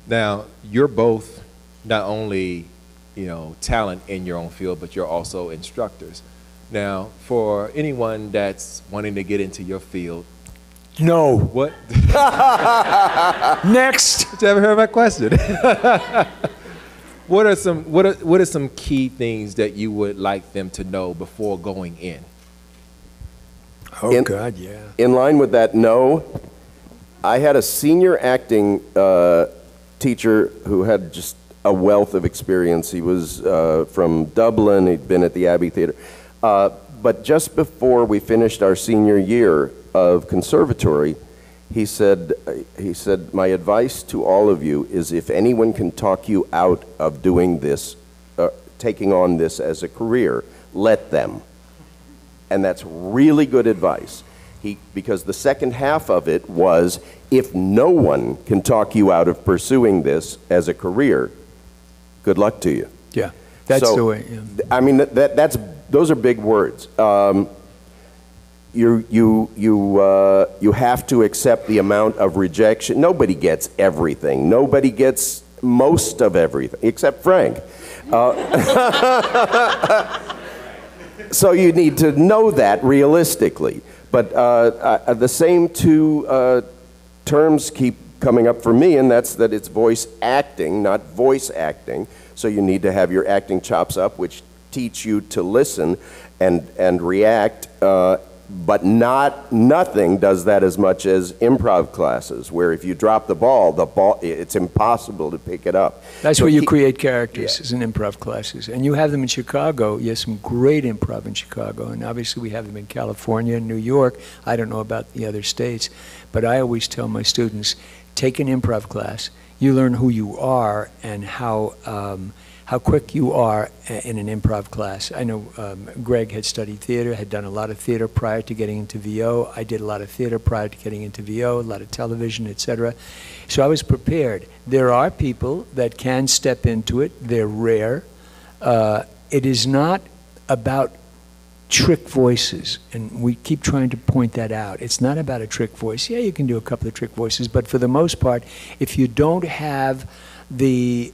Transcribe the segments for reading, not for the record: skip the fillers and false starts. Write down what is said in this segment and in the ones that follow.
Now, you're both not only, you know, talent in your own field, but you're also instructors. Now, for anyone that's wanting to get into your field, no. What? Next. Did you ever hear my question? What are some key things that you would like them to know before going in? Oh, God, yeah. In line with that, no. I had a senior acting teacher who had just a wealth of experience. He was from Dublin. He'd been at the Abbey Theatre. But just before we finished our senior year of conservatory, he said, my advice to all of you is if anyone can talk you out of doing this, taking on this as a career, let them. And that's really good advice. Because the second half of it was, if no one can talk you out of pursuing this as a career, good luck to you. Yeah, that's the way. Yeah. I mean, those are big words. You have to accept the amount of rejection. Nobody gets everything. Nobody gets most of everything, except Frank. So you need to know that realistically. But the same two terms keep coming up for me, and that's that it's voice acting, not voice acting. So you need to have your acting chops up, which teach you to listen and react, but nothing does that as much as improv classes, where if you drop the ball, it's impossible to pick it up. That's where you create characters, is in improv classes. And you have them in Chicago. You have some great improv in Chicago, and obviously we have them in California and New York. I don't know about the other states, but I always tell my students, take an improv class. You learn who you are and how quick you are in an improv class. I know Gregg had studied theater, had done a lot of theater prior to getting into VO. I did a lot of theater prior to getting into VO, a lot of television, etc. So I was prepared. There are people that can step into it. They're rare. It is not about trick voices, and we keep trying to point that out. It's not about a trick voice. Yeah, you can do a couple of trick voices, but for the most part, if you don't have the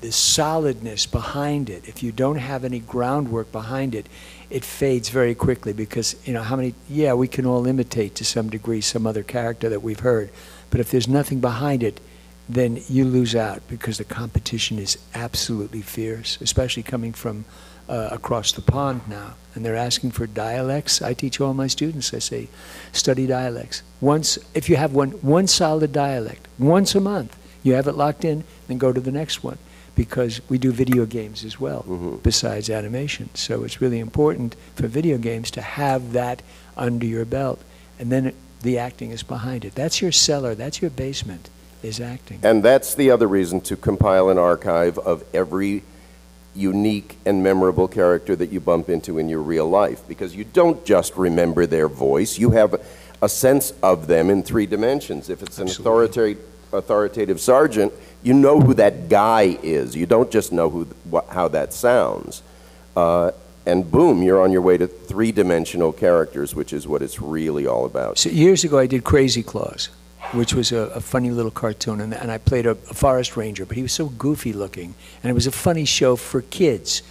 solidness behind it, if you don't have any groundwork behind it, it fades very quickly because, you know, we can all imitate to some degree some other character that we've heard, but if there's nothing behind it, then you lose out because the competition is absolutely fierce, especially coming from across the pond now, and they're asking for dialects. I teach all my students, I say, study dialects. If you have one solid dialect, once a month, you have it locked in, then go to the next one, because we do video games as well, besides animation. So it's really important for video games to have that under your belt, and then the acting is behind it. That's your cellar, that's your basement, is acting. And that's the other reason to compile an archive of every unique and memorable character that you bump into in your real life, because you don't just remember their voice, you have a sense of them in 3 dimensions. If it's an authoritative sergeant, you know who that guy is. You don't just know how that sounds. And boom, you're on your way to 3-dimensional characters, which is what it's really all about. So years ago I did Crazy Claus, which was a funny little cartoon, and I played a forest ranger, but he was so goofy looking, and it was a funny show for kids.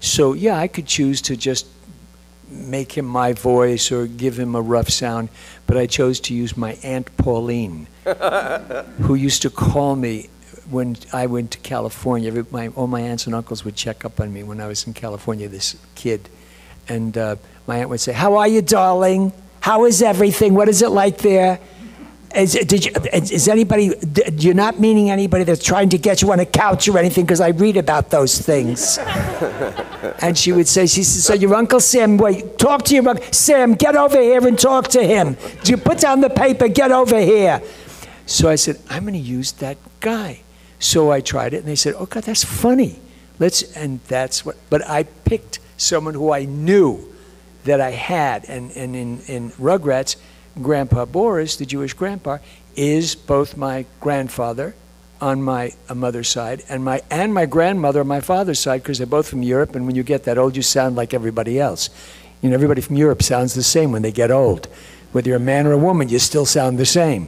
So yeah, I could choose to just make him my voice or give him a rough sound, but I chose to use my Aunt Pauline, who used to call me when I went to California. All my aunts and uncles would check up on me when I was in California, this kid, and my aunt would say, "How are you, darling? How is everything? What is it like there? Is anybody, you're not meaning anybody that's trying to get you on a couch or anything, because I read about those things." And she would say, so your Uncle Sam, wait, talk to your Uncle Sam, get over here and talk to him. You put down the paper, get over here. So I said, I'm going to use that guy. So I tried it, and they said, oh God, that's funny. But I picked someone who I knew that I had, and in Rugrats, Grandpa Boris, the Jewish grandpa, is both my grandfather on my mother's side and my grandmother on my father's side, because they're both from Europe, and when you get that old, you sound like everybody else. You know, everybody from Europe sounds the same when they get old. Whether you're a man or a woman, you still sound the same,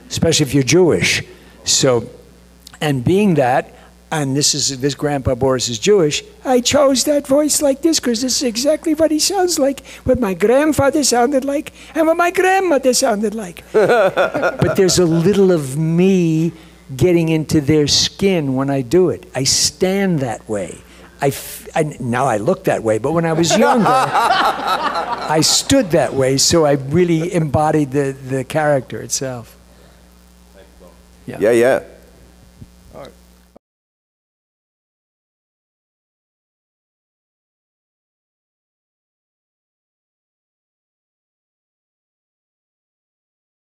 especially if you're Jewish. So And being that, and this Grandpa Boris is Jewish, I chose that voice like this because this is exactly what he sounds like, what my grandfather sounded like, and what my grandmother sounded like. But there's a little of me getting into their skin when I do it. I stand that way. Now I look that way, but when I was younger, I stood that way, so I really embodied the character itself. Yeah.